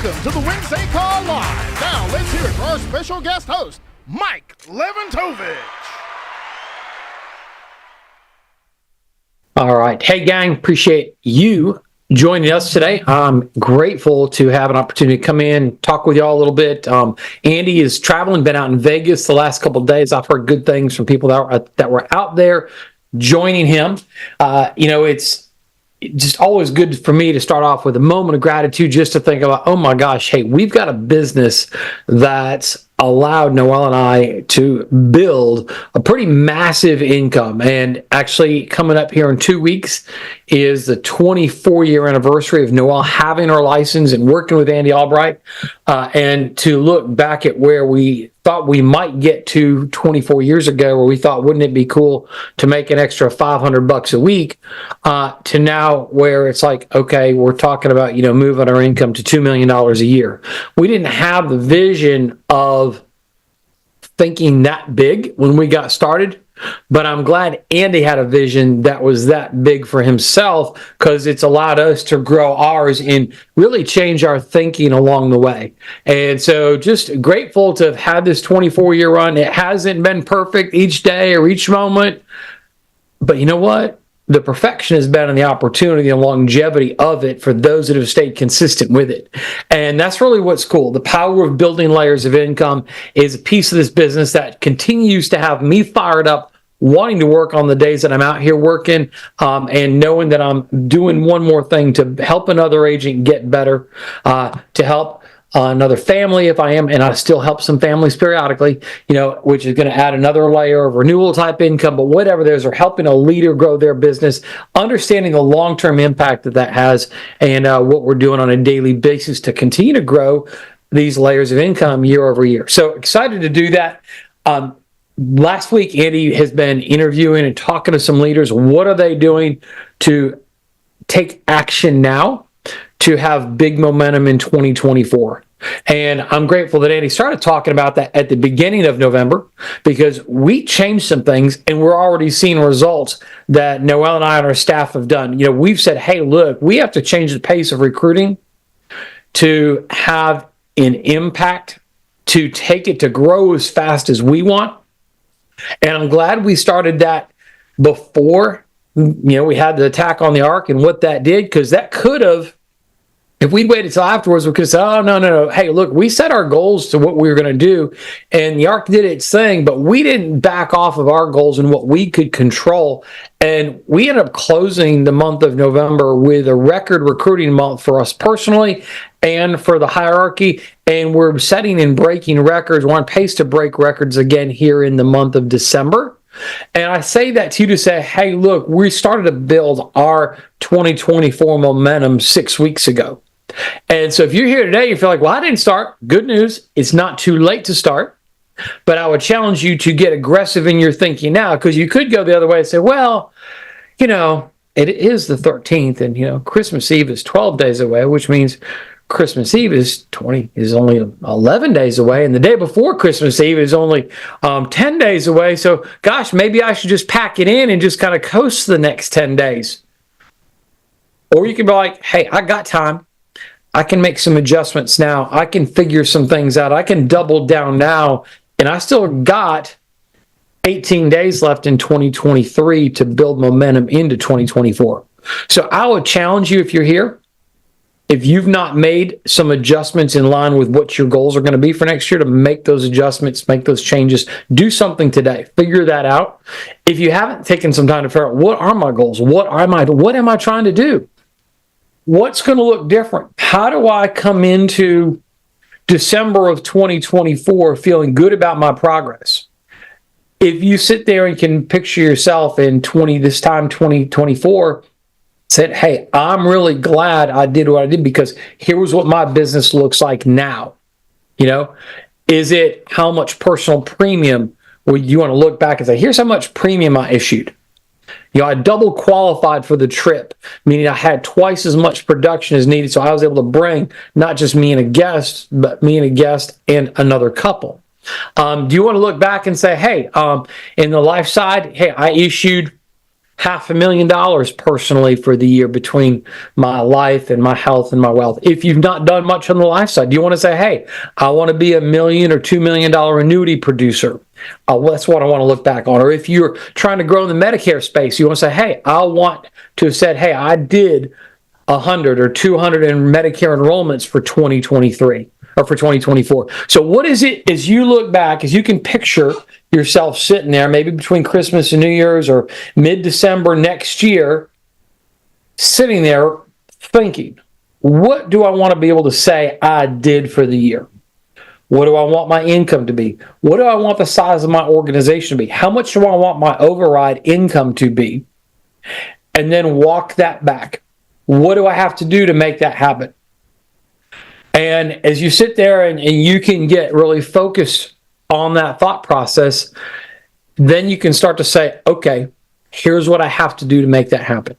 Welcome to the Wednesday Call Live. Now let's hear it for our special guest host, Mike Lewantowicz. All right. Hey, gang, appreciate you joining us today. I'm grateful to have an opportunity to come in, talk with y'all a little bit. Andy is traveling, been out in Vegas the last couple of days. I've heard good things from people that were out there joining him. It's just always good for me to start off with a moment of gratitude just to think about, oh my gosh, hey, we've got a business that's allowed Noel and I to build a pretty massive income. And actually coming up here in 2 weeks is the 24-year anniversary of Noel having our license and working with Andy Albright. And to look back at where we thought we might get to 24 years ago, where we thought, wouldn't it be cool to make an extra $500 a week, to now where it's like, okay, we're talking about, moving our income to $2 million a year. We didn't have the vision of thinking that big when we got started, but I'm glad Andy had a vision that was that big for himself, because it's allowed us to grow ours and really change our thinking along the way. And so just grateful to have had this 24-year run. It hasn't been perfect each day or each moment, but you know what? The perfection has been in the opportunity and longevity of it for those that have stayed consistent with it. And that's really what's cool. The power of building layers of income is a piece of this business that continues to have me fired up, wanting to work on the days that I'm out here working, and knowing that I'm doing one more thing to help another agent get better, to help another family if I am, and I still help some families periodically, which is going to add another layer of renewal type income, but whatever those are helping a leader grow their business, understanding the long-term impact that has, and what we're doing on a daily basis to continue to grow these layers of income year over year. So excited to do that. Last week, Andy has been interviewing and talking to some leaders. What are they doing to take action now to have big momentum in 2024? And I'm grateful that Andy started talking about that at the beginning of November, because we changed some things and we're already seeing results that Noel and I and our staff have done. We've said, hey, look, we have to change the pace of recruiting to have an impact, to take it to grow as fast as we want. And I'm glad we started that before, we had the attack on the ark and what that did, because that could have, if we'd waited till afterwards, we could have said, oh, no. Hey, look, we set our goals to what we were going to do, and the ark did its thing, but we didn't back off of our goals and what we could control. And we ended up closing the month of November with a record recruiting month for us personally and for the hierarchy. And we're setting and breaking records. We're on pace to break records again here in the month of December. And I say that to you to say, hey, look, we started to build our 2024 momentum 6 weeks ago. And so if you're here today, you feel like, well, I didn't start. Good news. It's not too late to start. But I would challenge you to get aggressive in your thinking now, because you could go the other way and say, well, it is the 13th, and, Christmas Eve is 12 days away, which means Christmas Eve is only 11 days away, and the day before Christmas Eve is only 10 days away. So, gosh, maybe I should just pack it in and just kind of coast the next 10 days. Or you can be like, hey, I got time. I can make some adjustments now. I can figure some things out. I can double down now, and I still got 18 days left in 2023 to build momentum into 2024. So I would challenge you, if you're here, if you've not made some adjustments in line with what your goals are going to be for next year, to make those adjustments, make those changes, do something today. Figure that out. If you haven't taken some time to figure out, what are my goals? What am I trying to do? What's going to look different? How do I come into December of 2024 feeling good about my progress? If you sit there and can picture yourself in 2024, said, hey, I'm really glad I did what I did, because here was what my business looks like now. Is it how much personal premium would you want to look back and say, here's how much premium I issued? I double qualified for the trip, meaning I had twice as much production as needed. So I was able to bring not just me and a guest, but me and a guest and another couple. Do you want to look back and say, hey, in the life side, hey, I issued $500,000 personally for the year between my life and my health and my wealth. If you've not done much on the life side, do you want to say, hey, I want to be $1 million or $2 million annuity producer? That's what I want to look back on. Or if you're trying to grow in the Medicare space, you want to say, hey, I want to have said, hey, I did 100 or 200 in Medicare enrollments for 2023 or for 2024. So what is it as you look back, as you can picture yourself sitting there, maybe between Christmas and New Year's or mid-December next year, sitting there thinking, what do I want to be able to say I did for the year? What do I want my income to be? What do I want the size of my organization to be? How much do I want my override income to be? And then walk that back. What do I have to do to make that happen? And as you sit there and you can get really focused on that thought process, then you can start to say, okay, here's what I have to do to make that happen.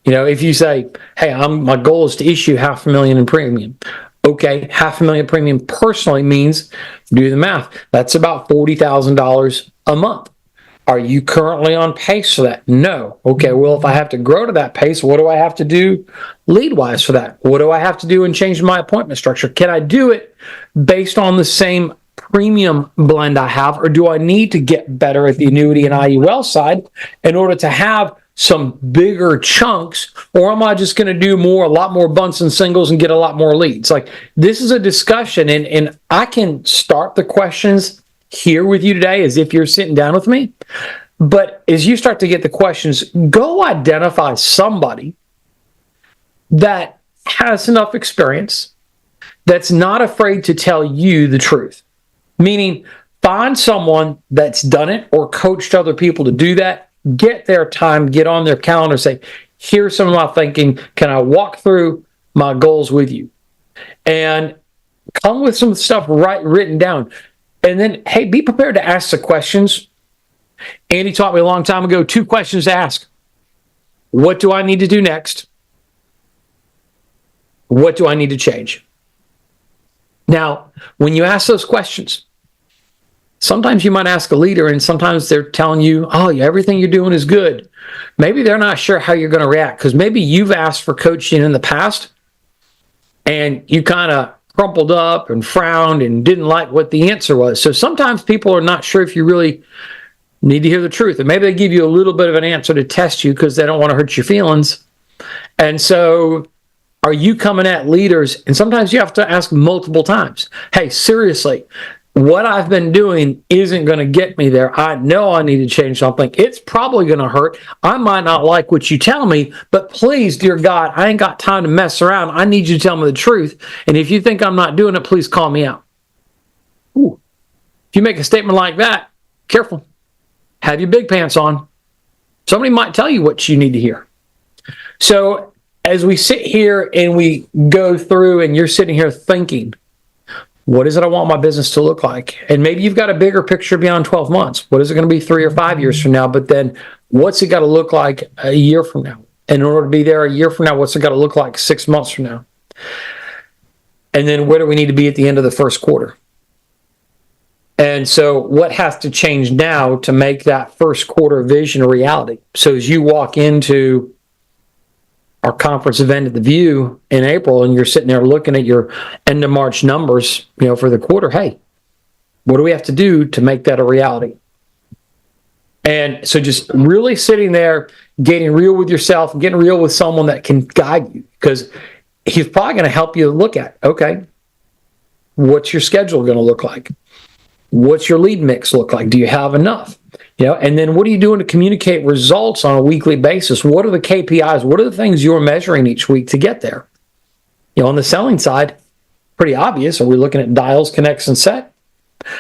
You know, if you say, hey, my goal is to issue $500,000 in premium. Okay, $500,000 premium personally means, do the math, that's about $40,000 a month. Are you currently on pace for that? No. Okay, well, if I have to grow to that pace, what do I have to do lead-wise for that? What do I have to do in changing my appointment structure? Can I do it based on the same premium blend I have, or do I need to get better at the annuity and IUL side in order to have some bigger chunks, or am I just going to do a lot more bunts and singles and get a lot more leads? Like, this is a discussion, and I can start the questions here with you today as if you're sitting down with me. But as you start to get the questions, go identify somebody that has enough experience that's not afraid to tell you the truth. Meaning, find someone that's done it or coached other people to do that. Get their time, get on their calendar, say, here's some of my thinking. Can I walk through my goals with you? And come with some stuff written down. And then, hey, be prepared to ask the questions. Andy taught me a long time ago, 2 questions to ask. What do I need to do next? What do I need to change? Now, when you ask those questions, sometimes you might ask a leader and sometimes they're telling you, oh, yeah, everything you're doing is good. Maybe they're not sure how you're going to react because maybe you've asked for coaching in the past and you kind of crumpled up and frowned and didn't like what the answer was. So sometimes people are not sure if you really need to hear the truth. And maybe they give you a little bit of an answer to test you because they don't want to hurt your feelings. And so are you coming at leaders? And sometimes you have to ask multiple times. Hey, seriously, what I've been doing isn't going to get me there. I know I need to change something. It's probably going to hurt. I might not like what you tell me, but please, dear God, I ain't got time to mess around. I need you to tell me the truth. And if you think I'm not doing it, please call me out. Ooh. If you make a statement like that, careful. Have your big pants on. Somebody might tell you what you need to hear. So as we sit here and we go through and you're sitting here thinking, what is it I want my business to look like? And maybe you've got a bigger picture beyond 12 months. What is it going to be 3 or 5 years from now? But then what's it got to look like a year from now? And in order to be there a year from now, what's it got to look like 6 months from now? And then where do we need to be at the end of the first quarter? And so what has to change now to make that first quarter vision a reality? So as you walk into our conference event at the View in April, and you're sitting there looking at your end of March numbers, for the quarter, hey, what do we have to do to make that a reality? And so just really sitting there, getting real with yourself, getting real with someone that can guide you, because he's probably going to help you look at, okay, what's your schedule going to look like? What's your lead mix look like? Do you have enough? And then what are you doing to communicate results on a weekly basis? What are the KPIs? What are the things you're measuring each week to get there? On the selling side, pretty obvious. Are we looking at dials, connects, and set?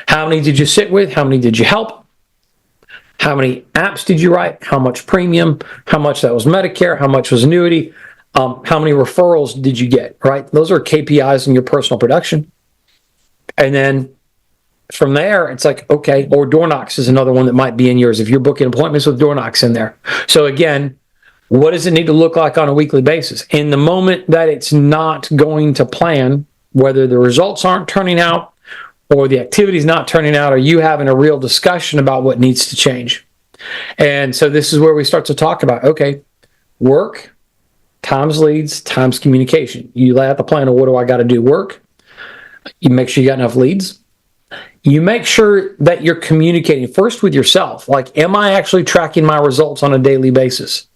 How many did you sit with? How many did you help? How many apps did you write? How much premium? How much that was Medicare? How much was annuity? How many referrals did you get, right? Those are KPIs in your personal production. And then from there, it's like, okay, or door knocks is another one that might be in yours if you're booking appointments with door knocks in there. So again, what does it need to look like on a weekly basis? In the moment that it's not going to plan, whether the results aren't turning out or the activity's not turning out, or you having a real discussion about what needs to change. And so this is where we start to talk about, okay, work times leads times communication. You lay out the plan of what do I got to do work. You make sure you got enough leads. You make sure that you're communicating first with yourself. Like, am I actually tracking my results on a daily basis?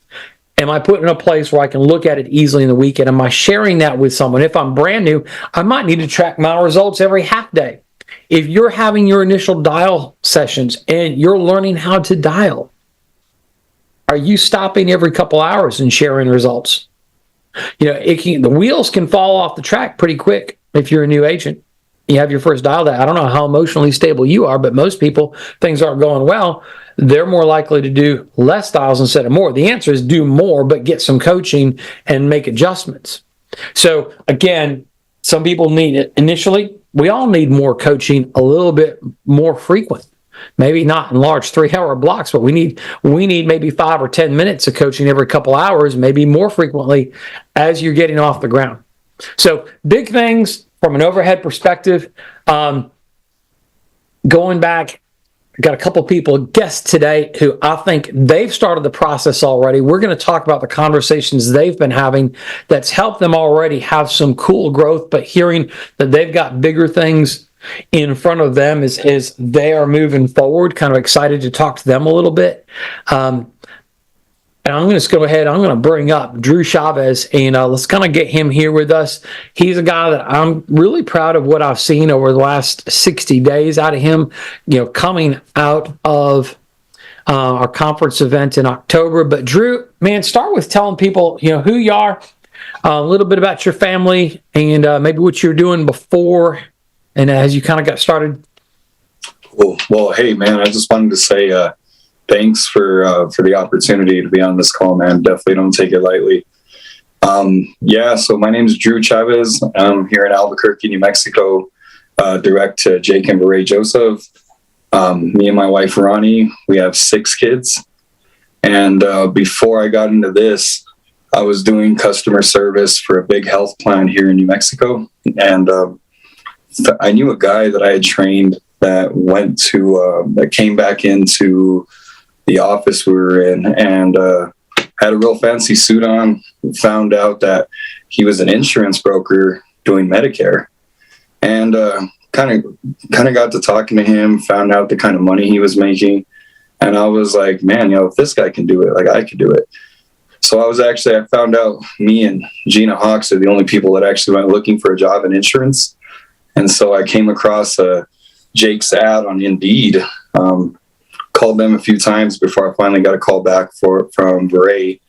Am I put in a place where I can look at it easily in the weekend? Am I sharing that with someone? If I'm brand new, I might need to track my results every half day. If you're having your initial dial sessions and you're learning how to dial, are you stopping every couple hours and sharing results? The wheels can fall off the track pretty quick if you're a new agent. You have your first dial day. I don't know how emotionally stable you are, but most people, things aren't going well, they're more likely to do less dials instead of more. The answer is do more, but get some coaching and make adjustments. So again, some people need it initially. We all need more coaching, a little bit more frequent. Maybe not in large 3-hour blocks, but we need maybe 5 or 10 minutes of coaching every couple hours, maybe more frequently as you're getting off the ground. So big things from an overhead perspective. Going back, I've got a couple people, guests today, who I think they've started the process already. We're going to talk about the conversations they've been having that's helped them already have some cool growth, but hearing that they've got bigger things in front of them as they are moving forward. Kind of excited to talk to them a little bit. And I'm going to go ahead, I'm going to bring up Drew Chavez, and let's kind of get him here with us. He's a guy that I'm really proud of what I've seen over the last 60 days out of him, coming out of our conference event in October. But Drew, man, start with telling people, who you are, a little bit about your family, and maybe what you were doing before and as you kind of got started. Cool. Well, hey, man, I just wanted to say thanks for the opportunity to be on this call, man. Definitely don't take it lightly. So my name is Drew Chavez. I'm here in Albuquerque, New Mexico, direct to Jake and Beret Joseph. Me and my wife, Ronnie, we have 6 kids. And before I got into this, I was doing customer service for a big health plan here in New Mexico. And I knew a guy that I had trained that that came back into the office we were in and had a real fancy suit on. Found out that he was an insurance broker doing Medicare, and kind of got to talking to him, found out the kind of money he was making, and I was like, man, if this guy can do it, like I could do it. So I found out me and Gina Hawks are the only people that actually went looking for a job in insurance, and so I came across Jake's ad on Indeed. Called them a few times before I finally got a call back from Beret.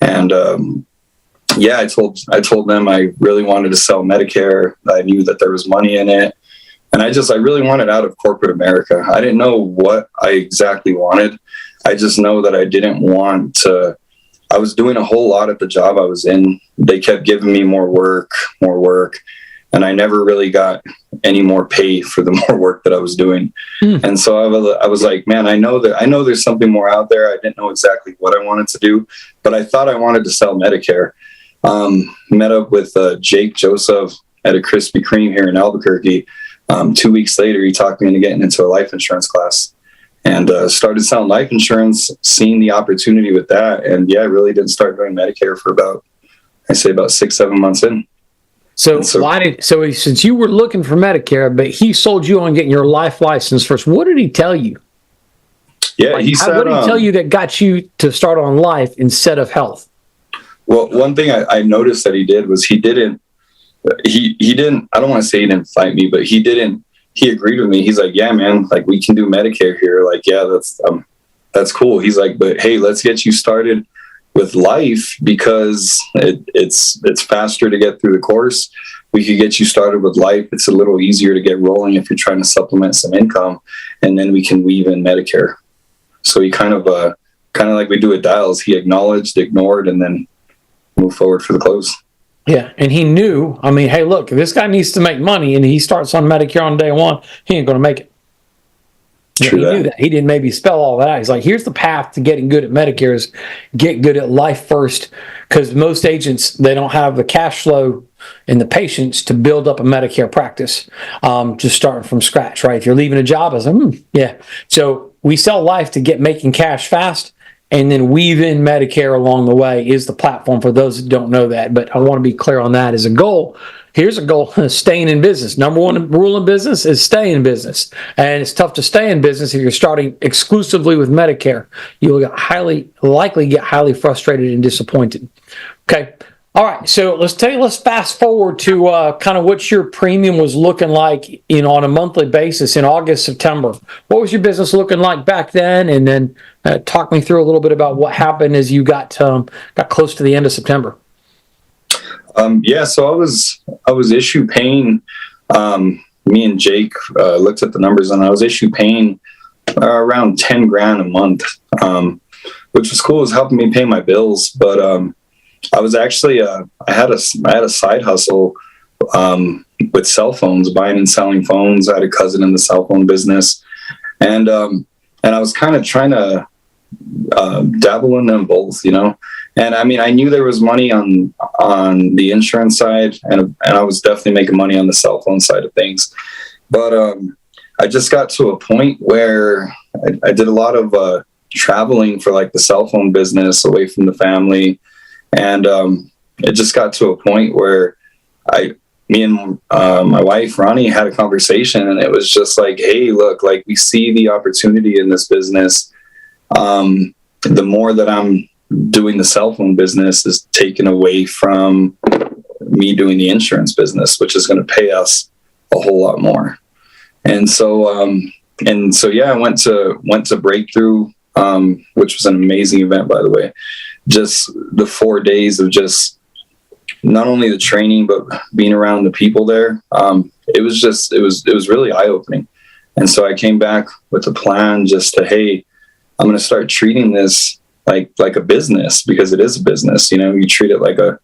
And I told them I really wanted to sell Medicare. I knew that there was money in it. And I really wanted out of corporate America. I didn't know what I exactly wanted. I just know that I didn't want to. I was doing a whole lot at the job I was in. They kept giving me more work. And I never really got any more pay for the more work that I was doing. And so I was like, man, I know there's something more out there. I didn't know exactly what I wanted to do, but I thought I wanted to sell Medicare. Met up with Jake Joseph at a Krispy Kreme here in Albuquerque. 2 weeks later, he talked me into getting into a life insurance class and started selling life insurance, seeing the opportunity with that. And I really didn't start doing Medicare for about 6-7 months in. So since you were looking for Medicare, but he sold you on getting your life license first, what did he tell you? Yeah, he said. What did he tell you that got you to start on life instead of health? Well, one thing I noticed that he did was he didn't. I don't want to say he didn't fight me, but he agreed with me. He's like, yeah, man, like we can do Medicare here. Like, yeah, that's cool. He's like, but hey, let's get you started with life because it's faster to get through the course. We could get you started with life. It's a little easier to get rolling if you're trying to supplement some income, and then we can weave in Medicare. So he kind of like we do at dials. He acknowledged, ignored, and then moved forward for the close. Yeah, and he knew. I mean, hey, look, if this guy needs to make money, and he starts on Medicare on day one, he ain't going to make it. He knew that. He didn't maybe spell all that out. He's like, here's the path to getting good at Medicare is get good at life first, because most agents, they don't have the cash flow and the patience to build up a Medicare practice, just starting from scratch, right? If you're leaving a job, I was like, yeah. So we sell life to get making cash fast, and then weave in Medicare along the way is the platform for those that don't know that. But I want to be clear on that as a goal. Here's a goal: staying in business. Number one rule in business is stay in business. And it's tough to stay in business if you're starting exclusively with Medicare. You'll likely get highly frustrated and disappointed. Okay. All right. So let's fast forward to kind of what your premium was looking like on a monthly basis in August, September. What was your business looking like back then? And then talk me through a little bit about what happened as you got close to the end of September. So I was issue paying. Me and Jake looked at the numbers, and I was issue paying around $10,000 a month, which was cool. It was helping me pay my bills. But I was actually I had a side hustle with cell phones, buying and selling phones. I had a cousin in the cell phone business, and I was kind of trying to dabble in them both, And I mean, I knew there was money on the insurance side, and I was definitely making money on the cell phone side of things. But I just got to a point where I did a lot of traveling for like the cell phone business away from the family. And it just got to a point where me and my wife, Ronnie, had a conversation, and it was just like, hey, look, like we see the opportunity in this business. The more that I'm doing the cell phone business is taken away from me doing the insurance business, which is going to pay us a whole lot more. And so I went to Breakthrough, which was an amazing event, by the way. Just the 4 days of just not only the training, but being around the people there. It was really eye opening. And so I came back with a plan just to, hey, I'm going to start treating this like a business, because it is a business. You treat it like a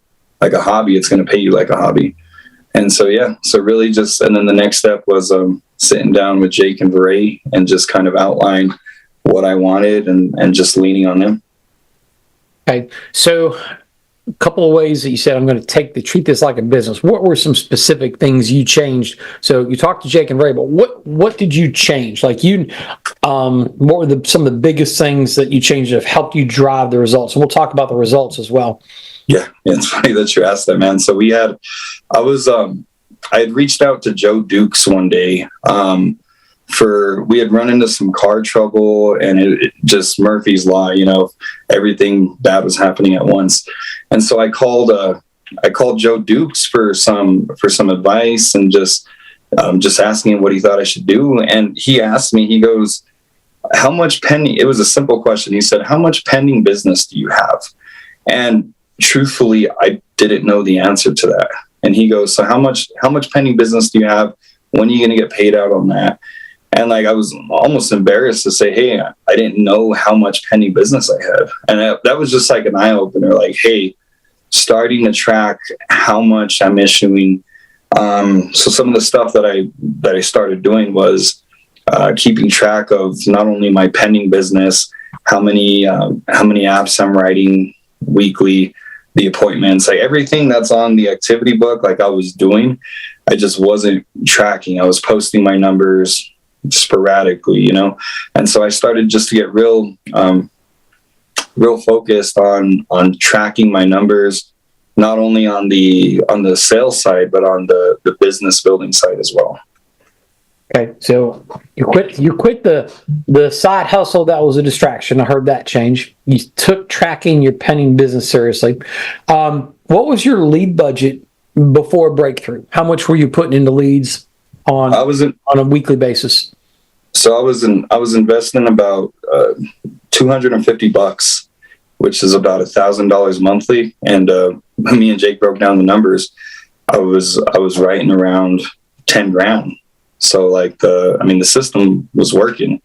hobby. It's going to pay you like a hobby. And so, really just, and then the next step was sitting down with Jake and Varay and just kind of outline what I wanted and just leaning on them. Okay. So a couple of ways that you said, I'm going to treat this like a business. What were some specific things you changed? So you talked to Jake and Ray, but what did you change? Like what were some of the biggest things that you changed that have helped you drive the results? And we'll talk about the results as well. Yeah. It's funny that you asked that, man. So I had reached out to Joe Dukes one day, we had run into some car trouble, and it just Murphy's Law, everything bad was happening at once. And so I called Joe Dukes for some advice, and just asking him what he thought I should do. And he asked me, he goes, how much pending, it was a simple question. He said, how much pending business do you have? And truthfully, I didn't know the answer to that. And he goes, so how much pending business do you have? When are you going to get paid out on that? And I was almost embarrassed to say, hey, I didn't know how much pending business I had. And that was just like an eye opener, like, hey, starting to track how much I'm issuing. So some of the stuff that I started doing was keeping track of not only my pending business, how many apps I'm writing weekly, the appointments, like everything that's on the activity book, like I was doing, I just wasn't tracking. I was posting my numbers sporadically, and so I started just to get real focused on tracking my numbers, not only on the sales side, but on the business building side as well. Okay, so you quit the side hustle that was a distraction. I heard that change. You took tracking your pending business seriously. What was your lead budget before Breakthrough? How much were you putting into leads on a weekly basis? So I was investing about $250, which is about $1,000 monthly. And me and Jake broke down the numbers. I was writing around $10,000. So the system was working,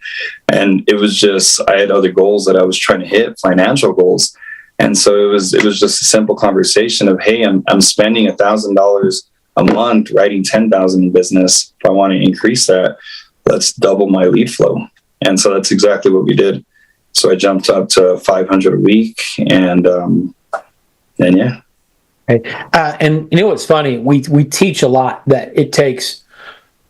and it was just, I had other goals that I was trying to hit, financial goals. And so it was just a simple conversation of, hey, I'm spending $1,000 a month writing 10,000 in business. If I want to increase that, let's double my lead flow. And so that's exactly what we did. So I jumped up to 500 a week, and yeah. Okay. And you know what's funny? We teach a lot that it takes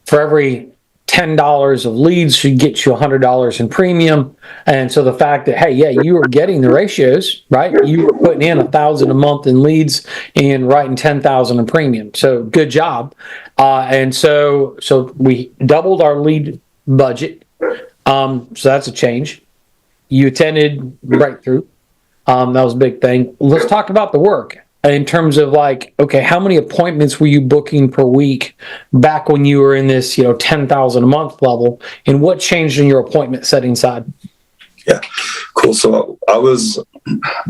for every $10 of leads should get you $100 in premium. And so the fact that, hey, yeah, you are getting the ratios, right? You were putting in 1,000 a month in leads and writing 10,000 in premium. So good job. And so we doubled our lead budget. So that's a change. You attended Breakthrough. That was a big thing. Let's talk about the work in terms of like, okay, how many appointments were you booking per week back when you were in this, 10,000 a month level, and what changed in your appointment setting side? Yeah, cool. So I was,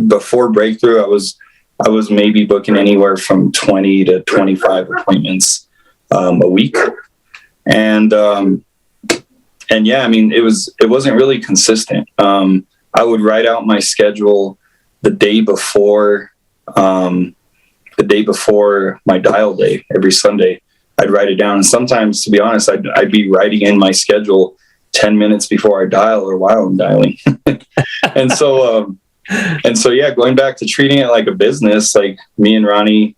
before Breakthrough, I was maybe booking anywhere from 20 to 25 appointments a week. And yeah, I mean, it wasn't really consistent. I would write out my schedule the day before my dial day every Sunday. I'd write it down. And sometimes, to be honest, I'd be writing in my schedule 10 minutes before I dial or while I'm dialing. and so, yeah, going back to treating it like a business, like me and Ronnie,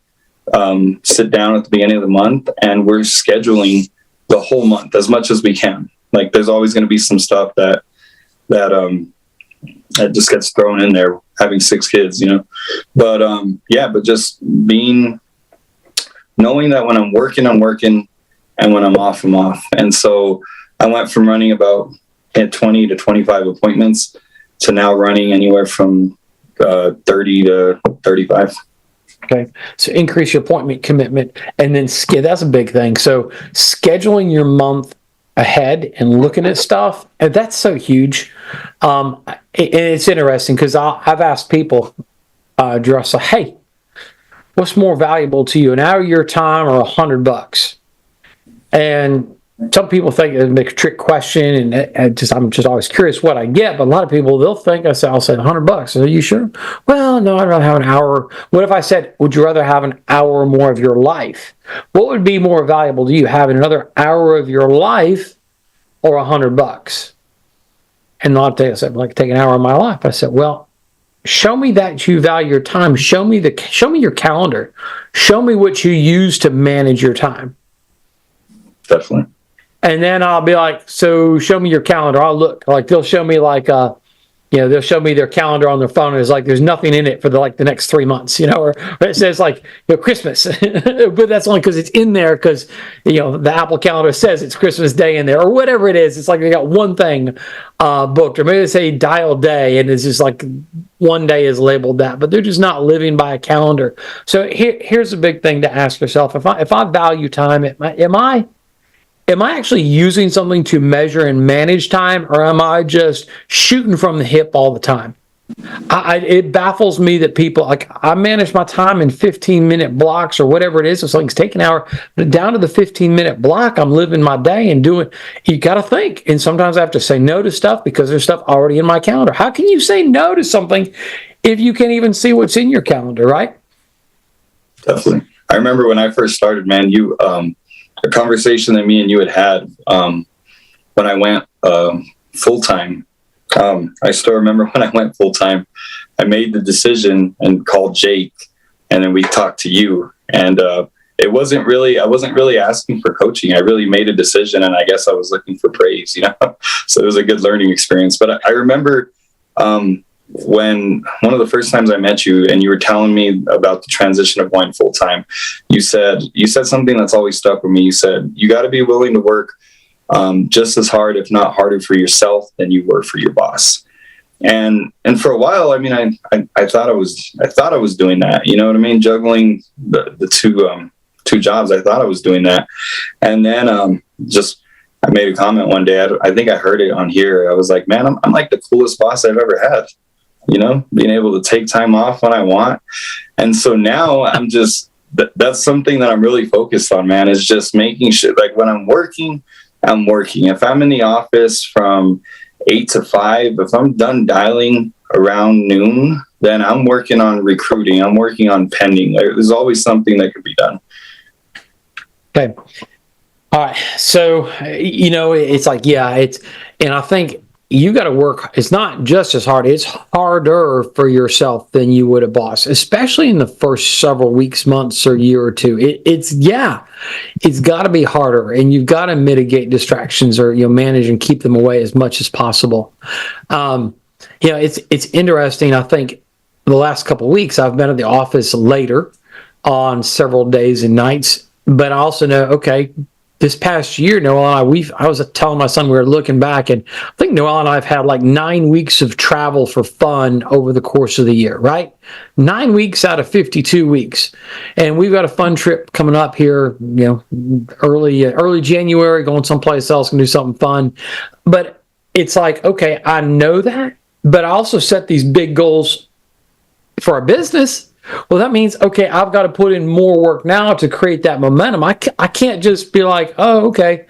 sit down at the beginning of the month and we're scheduling the whole month as much as we can. Like there's always going to be some stuff that just gets thrown in there, having 6 kids, but just knowing that when I'm working, and when I'm off, I'm off. And so I went from running about 20 to 25 appointments to now running anywhere from 30 to 35. Okay. So increase your appointment commitment, and then that's a big thing. So scheduling your month ahead and looking at stuff, and that's so huge. It's interesting because I've asked people, Drew, I say, hey, what's more valuable to you, an hour of your time or $100? And some people think it's a trick question, and I'm just always curious what I get. But a lot of people, I'll say $100. Are you sure? Well, no, I'd rather have an hour. What if I said, would you rather have an hour or more of your life? What would be more valuable to you, having another hour of your life or $100? And a lot of days I said, like, take an hour of my life. I said, well, show me that you value your time. Show me your calendar. Show me what you use to manage your time. Definitely. And then I'll be like, so show me your calendar. I'll look. Like they'll show me they'll show me their calendar on their phone. It's like there's nothing in it for the next 3 months, or it says Christmas. But that's only because it's in there because, the Apple calendar says it's Christmas Day in there or whatever it is. It's like they got one thing booked, or maybe they say dial day and it's just like one day is labeled that, but they're just not living by a calendar. So here's a big thing to ask yourself. If I value time, am I actually using something to measure and manage time, or am I just shooting from the hip all the time? It baffles me that people, I manage my time in 15-minute blocks or whatever it is. So it's take an hour, but down to the 15-minute block, I'm living my day and doing, you got to think. And sometimes I have to say no to stuff because there's stuff already in my calendar. How can you say no to something if you can't even see what's in your calendar, right? Definitely. I remember when I first started, man, a conversation that me and you had when I went full-time. I still remember when I went full-time, I made the decision and called Jake, and then we talked to you. And I wasn't really asking for coaching. I really made a decision, and I guess I was looking for praise, So it was a good learning experience. But I remember when one of the first times I met you and you were telling me about the transition of going full-time, you said something that's always stuck with me. You said, you got to be willing to work just as hard, if not harder, for yourself than you were for your boss. And for a while, I mean, I thought I was doing that, you know what I mean? Juggling the two jobs. I thought I was doing that. And then I made a comment one day. I think I heard it on here. I was like, man, I'm like the coolest boss I've ever had. Being able to take time off when I want. And so now I'm just, that's something that I'm really focused on, man, is just making sure, like when I'm working. If I'm in the office from 8 to 5, if I'm done dialing around noon, then I'm working on recruiting. I'm working on pending. There's always something that could be done. Okay. All right. So, it's like, and I think you got to work. It's not just as hard. It's harder for yourself than you would a boss, especially in the first several weeks, months, or year or two. It's got to be harder, and you've got to mitigate distractions or, manage and keep them away as much as possible. It's interesting. I think the last couple of weeks I've been at the office later on several days and nights, but I also know, okay, this past year, Noel and I was telling my son, we were looking back, and I think Noel and I have had like 9 weeks of travel for fun over the course of the year, right? 9 weeks out of 52 weeks. And we've got a fun trip coming up here, early January, going someplace else, going to do something fun. But it's like, okay, I know that, but I also set these big goals for our business. Well, that means, okay, I've got to put in more work now to create that momentum. I can't just be like, oh, okay,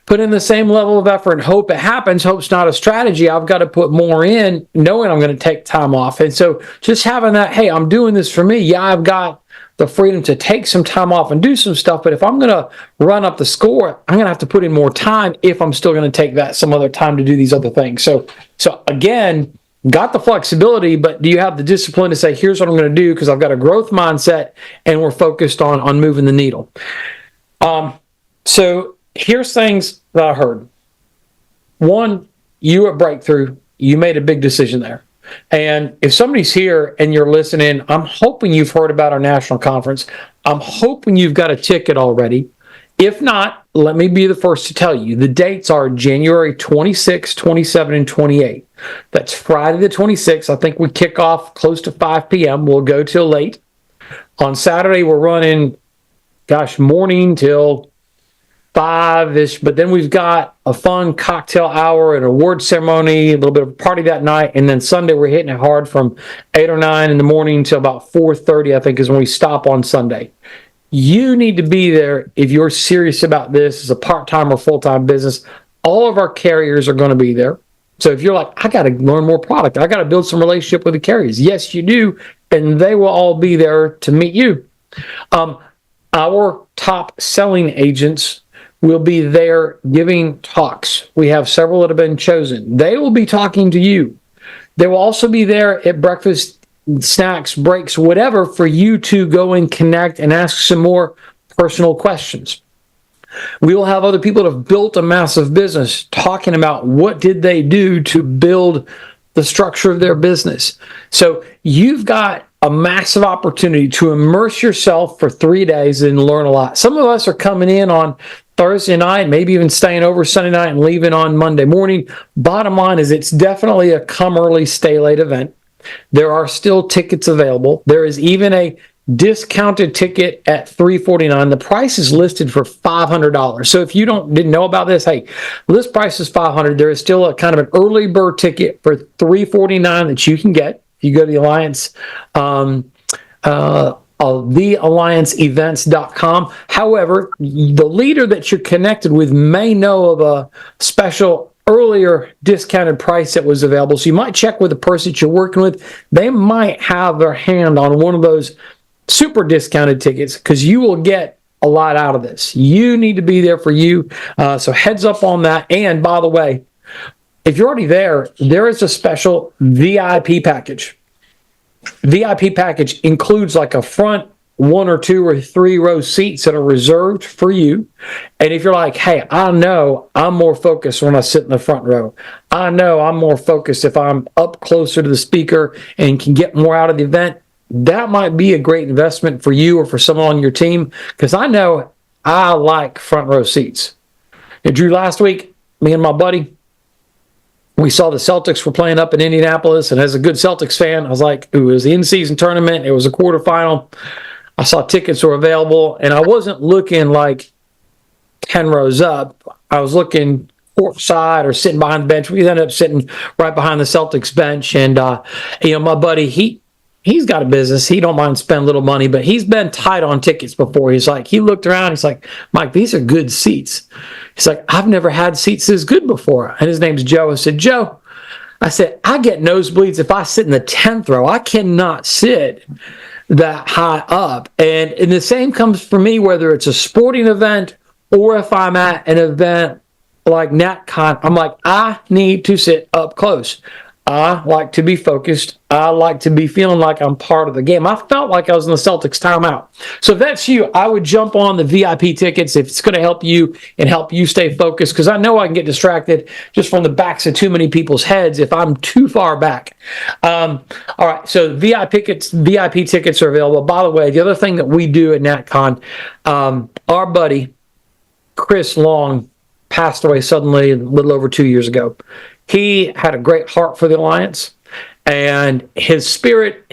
put in the same level of effort and hope it happens. Hope's not a strategy. I've got to put more in, knowing I'm going to take time off. And so just having that, hey, I'm doing this for me. Yeah, I've got the freedom to take some time off and do some stuff. But if I'm going to run up the score, I'm going to have to put in more time if I'm still going to take that some other time to do these other things. So again, got the flexibility, but do you have the discipline to say, here's what I'm going to do because I've got a growth mindset and we're focused on moving the needle. So here's things that I heard. One, you at Breakthrough, you made a big decision there. And if somebody's here and you're listening, I'm hoping you've heard about our national conference. I'm hoping you've got a ticket already. If not, let me be the first to tell you. The dates are January 26, 27, and 28. That's Friday the 26th. I think we kick off close to 5 p.m. We'll go till late. On Saturday, we're running, morning till 5-ish. But then we've got a fun cocktail hour and award ceremony, a little bit of a party that night. And then Sunday, we're hitting it hard from 8 or 9 in the morning till about 4:30, I think, is when we stop on Sunday. You need to be there if you're serious about this as a part-time or full-time business. All of our carriers are going to be there. So if you're like, I got to learn more product, I got to build some relationship with the carriers. Yes, you do. And they will all be there to meet you. Our top selling agents will be there giving talks. We have several that have been chosen. They will be talking to you. They will also be there at breakfast, snacks, breaks, whatever, for you to go and connect and ask some more personal questions. We will have other people that have built a massive business talking about what did they do to build the structure of their business. So you've got a massive opportunity to immerse yourself for 3 days and learn a lot. Some of us are coming in on Thursday night, maybe even staying over Sunday night and leaving on Monday morning. Bottom line is it's definitely a come early, stay late event. There are still tickets available. There is even a discounted ticket at $349. The price is listed for $500. So if you didn't know about this, hey, list price is $500. There is still a kind of an early bird ticket for $349 that you can get. If you go to the Alliance, theallianceevents.com. However, the leader that you're connected with may know of a special earlier discounted price that was available. So you might check with the person that you're working with. They might have their hand on one of those super discounted tickets because you will get a lot out of this. You need to be there for you. So heads up on that. And by the way, if you're already there, there is a special VIP package. VIP package includes like a front 1 or 2 or 3 row seats that are reserved for you. And if you're like, hey, I know I'm more focused when I sit in the front row. I know I'm more focused if I'm up closer to the speaker and can get more out of the event. That might be a great investment for you or for someone on your team, because I know I like front row seats. And Drew, last week, me and my buddy, we saw the Celtics were playing up in Indianapolis, and as a good Celtics fan, I was like, it was the in-season tournament. It was a quarterfinal. I saw tickets were available, and I wasn't looking like 10 rows up. I was looking courtside or sitting behind the bench. We ended up sitting right behind the Celtics bench, and my buddy, he's got a business. He don't mind spending a little money, but he's been tight on tickets before. He looked around. He's like, Mike, these are good seats. He's like, I've never had seats this good before. And his name's Joe. I said, Joe, I get nosebleeds if I sit in the 10th row. I cannot sit that high up. And the same comes for me, whether it's a sporting event or if I'm at an event like NatCon, I'm like, I need to sit up close. I like to be focused. I like to be feeling like I'm part of the game. I felt like I was in the Celtics timeout. So if that's you, I would jump on the VIP tickets if it's going to help you and help you stay focused, because I know I can get distracted just from the backs of too many people's heads if I'm too far back. All right, so VIP tickets are available. By the way, the other thing that we do at NatCon, our buddy Chris Long passed away suddenly a little over 2 years ago. He had a great heart for the Alliance, and his spirit,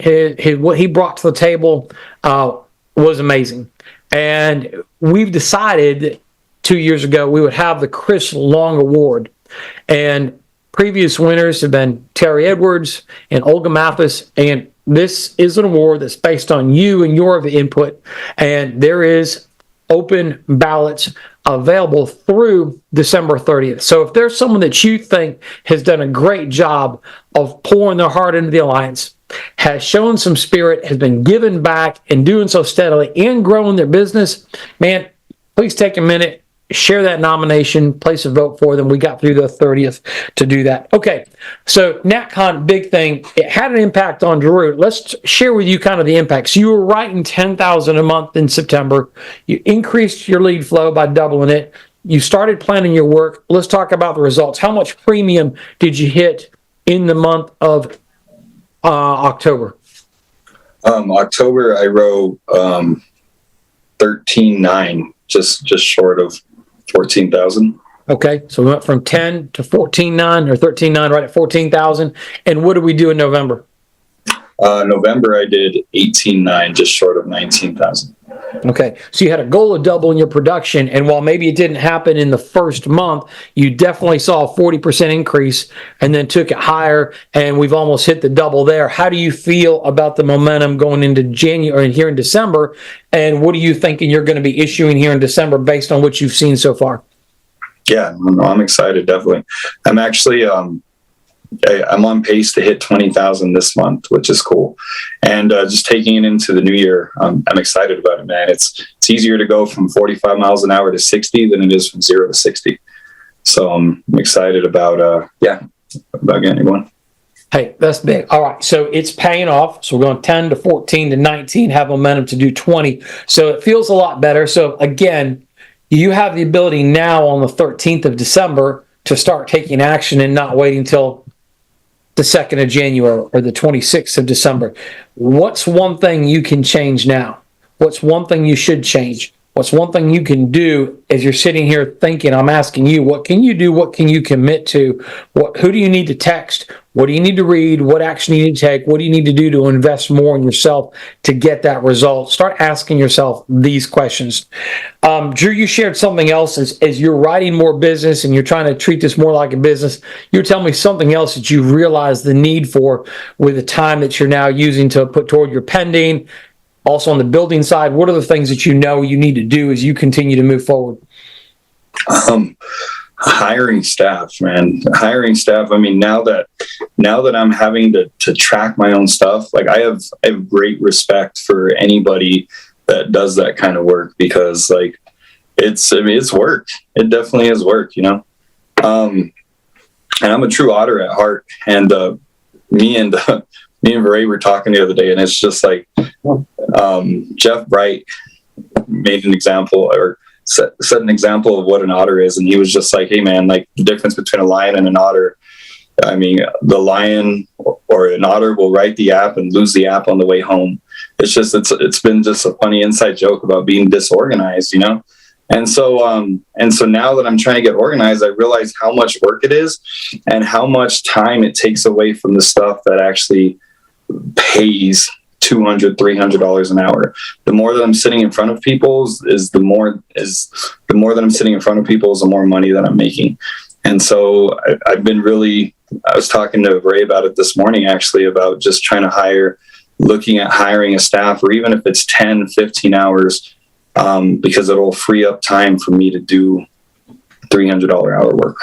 what he brought to the table was amazing. And we've decided 2 years ago we would have the Chris Long Award. And previous winners have been Terry Edwards and Olga Mathis, and this is an award that's based on you and your input, and there is open ballots available through December 30th. So if there's someone that you think has done a great job of pouring their heart into the Alliance, has shown some spirit, has been giving back and doing so steadily and growing their business, man, please take a minute, share that nomination, place a vote for them. We got through the 30th to do that. Okay, so NatCon, big thing. It had an impact on Drew. Let's share with you kind of the impacts. You were writing $10,000 a month in September. You increased your lead flow by doubling it. You started planning your work. Let's talk about the results. How much premium did you hit in the month of October? October, I wrote 13.9, just short of 14,000. Okay, so we went from 10 to 14.9 or 13.9, right at 14,000. And what did we do in November? November, I did 18.9, just short of 19,000. Okay, so you had a goal of doubling your production, and while maybe it didn't happen in the first month, you definitely saw a 40% increase and then took it higher, and we've almost hit the double there. How do you feel about the momentum going into January and here in December, and what are you thinking you're going to be issuing here in December based on what you've seen so far? Yeah, I'm excited, definitely. I'm actually I'm on pace to hit 20,000 this month, which is cool. And just taking it into the new year, I'm excited about it, man. It's easier to go from 45 miles an hour to 60 than it is from 0 to 60. So I'm excited about getting going. Hey, that's big. All right, so it's paying off. So we're going 10 to 14 to 19, have momentum to do 20. So it feels a lot better. So again, you have the ability now on the 13th of December to start taking action and not waiting until the 2nd of January or the 26th of December. What's one thing you can change now? What's one thing you should change? What's one thing you can do as you're sitting here thinking, I'm asking you, what can you do? What can you commit to? Who do you need to text? What do you need to read? What action do you need to take? What do you need to do to invest more in yourself to get that result? Start asking yourself these questions. Drew, you shared something else as you're writing more business and you're trying to treat this more like a business. You're telling me something else that you realize the need for with the time that you're now using to put toward your pending. Also on the building side, what are the things that you know you need to do as you continue to move forward? Hiring staff, man. Hiring staff. I mean, now that I'm having to track my own stuff, like I have great respect for anybody that does that kind of work, because like it's work. It definitely is work, you know. And I'm a true otter at heart. And me and Ray were talking the other day, and it's just like Jeff Bright made an example or set an example of what an otter is, and he was just like, hey man, like the difference between a lion and an otter, I mean, the lion or an otter will write the app and lose the app on the way home. It's been just a funny inside joke about being disorganized, you know. And so now that I'm trying to get organized, I realize how much work it is and how much time it takes away from the stuff that actually pays $200, $300 an hour. The more that I'm sitting in front of people the more that I'm sitting in front of people is the more money that I'm making. And so I was talking to Ray about it this morning, actually, about just trying to looking at hiring a staff, or even if it's 10, 15 hours, because it'll free up time for me to do $300 hour work.